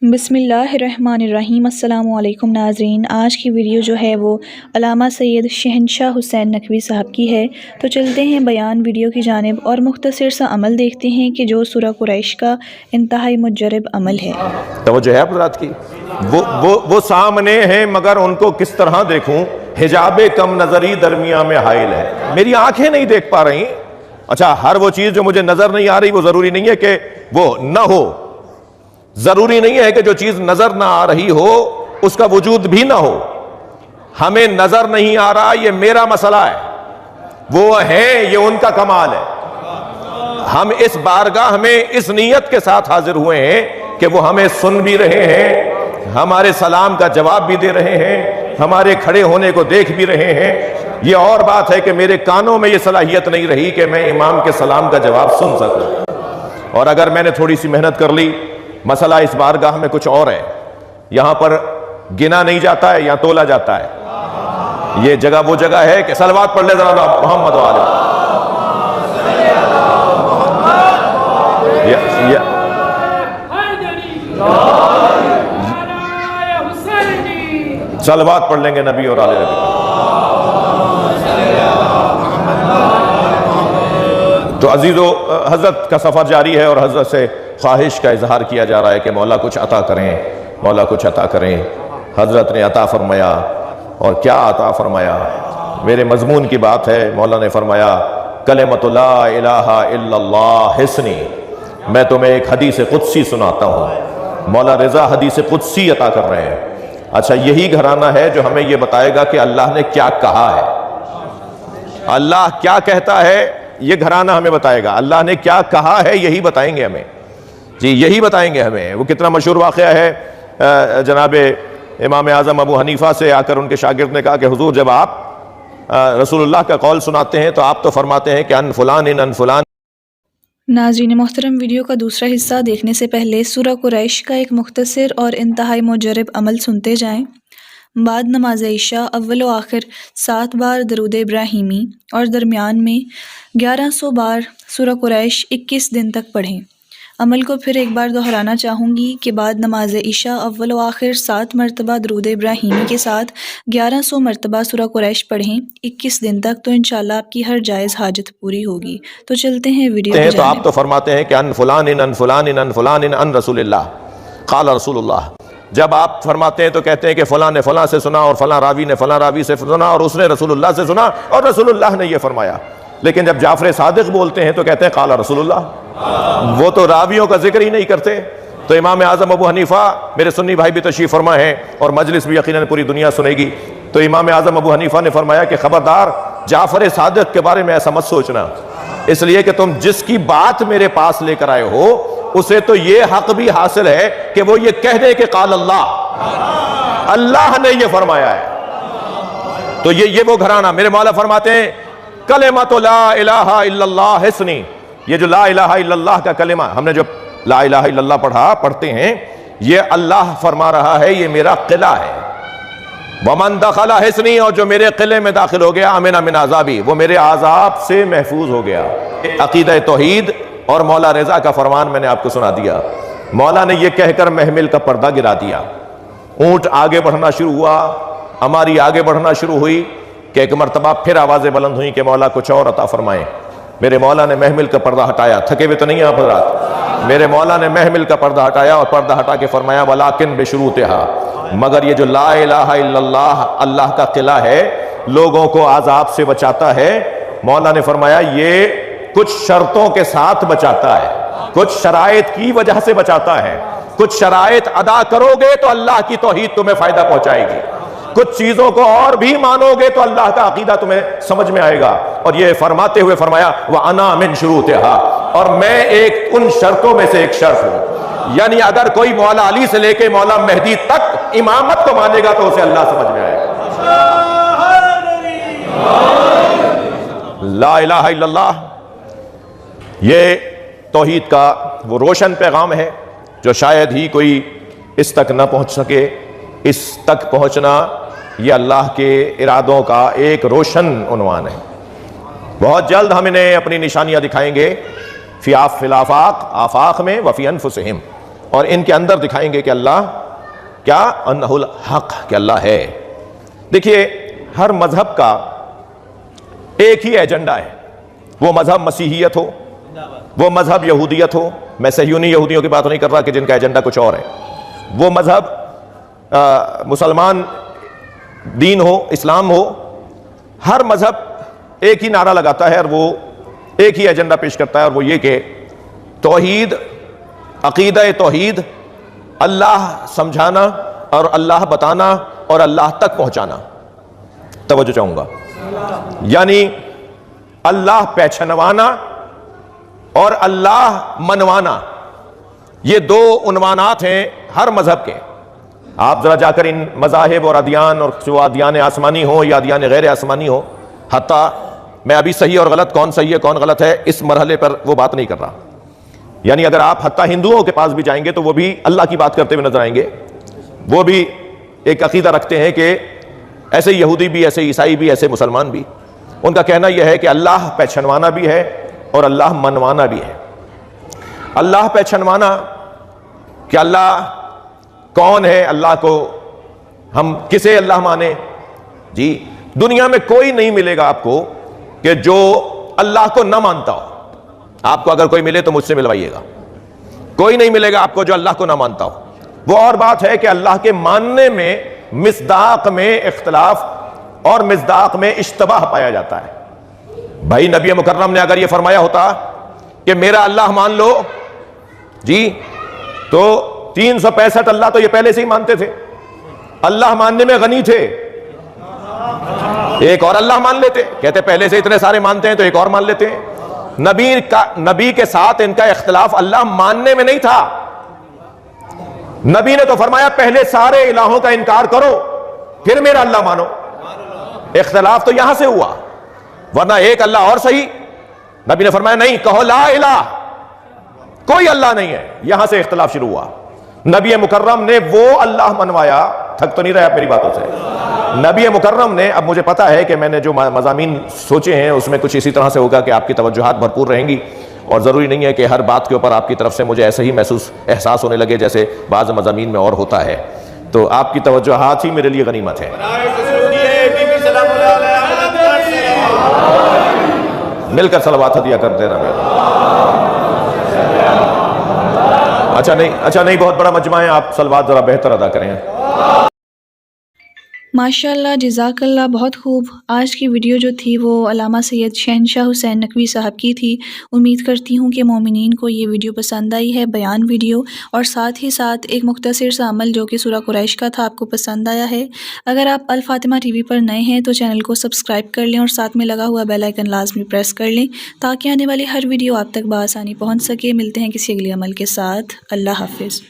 بسم اللہ الرحمن الرحیم۔ السلام علیکم ناظرین، آج کی ویڈیو جو ہے وہ علامہ سید شہنشاہ حسین نقوی صاحب کی ہے۔ تو چلتے ہیں بیان ویڈیو کی جانب اور مختصر سا عمل دیکھتے ہیں کہ جو سورہ قریش کا انتہائی مجرب عمل ہے۔ توجہ ہے حضرات کی، وہ سامنے ہیں مگر ان کو کس طرح دیکھوں، حجاب کم نظری درمیان میں حائل ہے، میری آنکھیں نہیں دیکھ پا رہی۔ اچھا، ہر وہ چیز جو مجھے نظر نہیں آ رہی وہ ضروری نہیں ہے کہ وہ نہ ہو، ضروری نہیں ہے کہ جو چیز نظر نہ آ رہی ہو اس کا وجود بھی نہ ہو۔ ہمیں نظر نہیں آ رہا، یہ میرا مسئلہ ہے، وہ ہیں یہ ان کا کمال ہے۔ ہم اس بارگاہ میں اس نیت کے ساتھ حاضر ہوئے ہیں کہ وہ ہمیں سن بھی رہے ہیں، ہمارے سلام کا جواب بھی دے رہے ہیں، ہمارے کھڑے ہونے کو دیکھ بھی رہے ہیں۔ یہ اور بات ہے کہ میرے کانوں میں یہ صلاحیت نہیں رہی کہ میں امام کے سلام کا جواب سن سکوں، اور اگر میں نے تھوڑی سی محنت کر لی، مسئلہ اس بارگاہ میں کچھ اور ہے، یہاں پر گنا نہیں جاتا ہے، یہاں تولا جاتا ہے۔ یہ جگہ وہ جگہ ہے کہ صلوات پڑھ لے ذرا محمد وآلہ۔ صلوات پڑھ لیں گے نبی اور آل نبی۔ تو عزیزو، حضرت کا سفر جاری ہے اور حضرت سے خواہش کا اظہار کیا جا رہا ہے کہ مولا کچھ عطا کریں، مولا کچھ عطا کریں۔ حضرت نے عطا فرمایا، اور کیا عطا فرمایا؟ میرے مضمون کی بات ہے۔ مولا نے فرمایا کلمۃ لا الہ الا اللہ حسنی، میں تمہیں ایک حدیث قدسی سناتا ہوں۔ مولا رضا حدیث قدسی عطا کر رہے ہیں۔ اچھا، یہی گھرانہ ہے جو ہمیں یہ بتائے گا کہ اللہ نے کیا کہا ہے، اللہ کیا کہتا ہے، یہ گھرانہ ہمیں بتائے گا۔ اللہ نے کیا کہا ہے یہی بتائیں گے ہمیں، جی یہی بتائیں گے ہمیں۔ وہ کتنا مشہور واقعہ ہے، جناب امام اعظم ابو حنیفہ سے آ کر ان کے شاگرد نے کہا کہ حضور، جب آپ رسول اللہ کا قول سناتے ہیں تو آپ تو فرماتے ہیں کہ ان فلان ان فلان۔ ناظرین محترم، ویڈیو کا دوسرا حصہ دیکھنے سے پہلے سورہ قریش کا ایک مختصر اور انتہائی مجرب عمل سنتے جائیں۔ بعد نماز عشاء اول و آخر 7 بار درود ابراہیمی اور درمیان میں 1100 بار سورہ قریش 21 دن تک پڑھیں۔ عمل کو پھر ایک بار دہرانا چاہوں گی کہ بعد نماز عشاء اول و آخر 7 مرتبہ درود ابراہیمی کے ساتھ 1100 مرتبہ سورہ قریش پڑھیں 21 دن تک، تو انشاءاللہ آپ کی ہر جائز حاجت پوری ہوگی۔ تو چلتے ہیں ویڈیو کی جانب۔ تو آپ تو فرماتے ہیں کہ ان فلان ان فلان ان فلان ان رسول اللہ قال رسول اللہ۔ جب آپ فرماتے ہیں تو کہتے ہیں کہ فلاں نے فلاں سے سنا، اور فلاں راوی نے فلاں راوی سے سنا، اور اس نے رسول اللہ سے سنا، اور رسول اللہ نے یہ فرمایا۔ لیکن جب جعفر صادق بولتے ہیں تو کہتے ہیں قال رسول اللہ، وہ تو راویوں کا ذکر ہی نہیں کرتے۔ تو امام اعظم ابو حنیفہ، میرے سنی بھائی بھی تشریف فرما ہیں اور مجلس بھی یقیناً پوری دنیا سنے گی، تو امام اعظم ابو حنیفہ نے فرمایا کہ خبردار جعفر صادق کے بارے میں ایسا مت سوچنا، اس لیے کہ تم جس کی بات میرے پاس لے کر آئے ہو اسے تو یہ حق بھی حاصل ہے کہ وہ یہ کہہ دے کہ قال اللہ، اللہ نے یہ فرمایا ہے۔ تو یہ وہ گھرانہ، میرے مولا فرماتے ہیں کلمۃ لا الہ الا اللہ حسنی۔ یہ جو لا الہ الا اللہ کا کلمہ، ہم نے جو لا الہ الا اللہ پڑھتے ہیں، یہ اللہ فرما رہا ہے یہ میرا قلعہ ہے۔ ومن دخل حسنی، اور جو میرے قلعے میں داخل ہو گیا، امن من عذابی، وہ میرے عذاب سے محفوظ ہو گیا۔ عقیدہ توحید اور مولا رضا کا فرمان میں نے آپ کو سنا دیا۔ مولا نے یہ کہہ کر محمل کا پردہ گرا دیا، اونٹ آگے بڑھنا شروع ہوا، ہماری آگے بڑھنا شروع ہوئی کہ ایک مرتبہ پھر آوازیں بلند ہوئیں کہ مولا کچھ اور عطا فرمائیں۔ میرے مولا نے محمل کا پردہ ہٹایا، تھکے ہوئے تو نہیں ہیں آپ حضرات؟ میرے مولا نے محمل کا پردہ ہٹایا اور پردہ ہٹا کے فرمایا ولیکن بشروطہا، مگر یہ جو لا الہ الا اللہ اللہ کا قلعہ ہے، لوگوں کو عذاب سے بچاتا ہے۔ مولا نے فرمایا یہ کچھ شرطوں کے ساتھ بچاتا ہے، کچھ شرائط کی وجہ سے بچاتا ہے۔ کچھ شرائط ادا کرو گے تو اللہ کی توحید تمہیں فائدہ پہنچائے گی، کچھ چیزوں کو اور بھی مانو گے تو اللہ کا عقیدہ تمہیں سمجھ میں آئے گا۔ اور یہ فرماتے ہوئے فرمایا وَأَنَا مِن شُرُوطِهَا، اور میں ایک ان شرطوں میں سے ایک شرط ہوں۔ یعنی اگر کوئی مولا علی سے لے کے مولا مہدی تک امامت کو مانے گا تو اسے اللہ سمجھ میں آئے گا۔ لا الہ الا اللہ، یہ توحید کا وہ روشن پیغام ہے جو شاید ہی کوئی اس تک نہ پہنچ سکے۔ اس تک پہنچنا یہ اللہ کے ارادوں کا ایک روشن عنوان ہے۔ بہت جلد ہم انہیں اپنی نشانیاں دکھائیں گے، فی الافاق، آفاق میں، وفی انفسہم، اور ان کے اندر دکھائیں گے کہ اللہ کیا، انہ الحق، کہ اللہ ہے۔ دیکھیے ہر مذہب کا ایک ہی ایجنڈا ہے، وہ مذہب مسیحیت ہو، وہ مذہب یہودیت ہو، میں صہیونی یہودیوں کی بات نہیں کر رہا کہ جن کا ایجنڈا کچھ اور ہے، وہ مذہب مسلمان دین ہو، اسلام ہو، ہر مذہب ایک ہی نعرہ لگاتا ہے اور وہ ایک ہی ایجنڈا پیش کرتا ہے، اور وہ یہ کہ توحید، عقیدہ توحید، اللہ سمجھانا اور اللہ بتانا اور اللہ تک پہنچانا۔ توجہ چاہوں گا، یعنی اللہ پہچانوانا اور اللہ منوانا، یہ دو عنوانات ہیں ہر مذہب کے۔ آپ ذرا جا کر ان مذاہب اور ادیان، اور جو ادیان آسمانی ہوں یا ادیان غیر آسمانی ہوں، حتیٰ میں ابھی صحیح اور غلط، کون صحیح ہے کون غلط ہے اس مرحلے پر وہ بات نہیں کر رہا، یعنی اگر آپ حتیٰ ہندوؤں کے پاس بھی جائیں گے تو وہ بھی اللہ کی بات کرتے ہوئے نظر آئیں گے، وہ بھی ایک عقیدہ رکھتے ہیں کہ ایسے یہودی بھی، ایسے عیسائی بھی، ایسے مسلمان بھی، ان کا کہنا یہ ہے کہ اللہ پہچانوانا بھی ہے اور اللہ منوانا بھی ہے۔ اللہ پہچانوانا کہ اللہ کون ہے، اللہ کو ہم کسے اللہ مانے؟ جی دنیا میں کوئی نہیں ملے گا آپ کو کہ جو اللہ کو نہ مانتا ہو۔ آپ کو اگر کوئی ملے تو مجھ سے ملوائیے گا، کوئی نہیں ملے گا آپ کو جو اللہ کو نہ مانتا ہو۔ وہ اور بات ہے کہ اللہ کے ماننے میں مصداق میں اختلاف اور مصداق میں اشتباہ پایا جاتا ہے۔ بھائی نبی مکرم نے اگر یہ فرمایا ہوتا کہ میرا اللہ مان لو جی، تو 365 اللہ تو یہ پہلے سے ہی مانتے تھے، اللہ ماننے میں غنی تھے، ایک اور اللہ مان لیتے، کہتے پہلے سے اتنے سارے مانتے ہیں تو ایک اور مان لیتے ہیں۔ نبی کے ساتھ ان کا اختلاف اللہ ماننے میں نہیں تھا، نبی نے تو فرمایا پہلے سارے الہوں کا انکار کرو پھر میرا اللہ مانو۔ اختلاف تو یہاں سے ہوا، ورنہ ایک اللہ اور صحیح، نبی نے فرمایا نہیں، کہو لا الہ، کوئی اللہ نہیں ہے، یہاں سے اختلاف شروع ہوا۔ نبی مکرم نے وہ اللہ منوایا، تھک تو نہیں رہا میری باتوں سے، نبی مکرم نے، اب مجھے پتا ہے کہ میں نے جو مضامین سوچے ہیں اس میں کچھ اسی طرح سے ہوگا کہ آپ کی توجہات بھرپور رہیں گی، اور ضروری نہیں ہے کہ ہر بات کے اوپر آپ کی طرف سے مجھے ایسے ہی احساس ہونے لگے جیسے بعض مضامین میں اور ہوتا ہے، تو آپ کی توجہات ہی میرے لیے غنیمت ہے۔ مل کر صلوات دیا کرتے رہے۔ اچھا نہیں بہت بڑا مجمع ہے، آپ صلوات ذرا بہتر ادا کریں۔ ماشاء اللہ، جزاک اللہ، بہت خوب۔ آج کی ویڈیو جو تھی وہ علامہ سید شہنشاہ حسین نقوی صاحب کی تھی۔ امید کرتی ہوں کہ مومنین کو یہ ویڈیو پسند آئی ہے، بیان ویڈیو، اور ساتھ ہی ساتھ ایک مختصر سا عمل جو کہ سورہ قریش کا تھا آپ کو پسند آیا ہے۔ اگر آپ الفاطمہ ٹی وی پر نئے ہیں تو چینل کو سبسکرائب کر لیں اور ساتھ میں لگا ہوا بیل آئیکن لازمی پریس کر لیں تاکہ آنے والی ہر ویڈیو آپ تک بآسانی پہنچ سکے۔ ملتے ہیں کسی اگلے عمل کے ساتھ، اللہ حافظ۔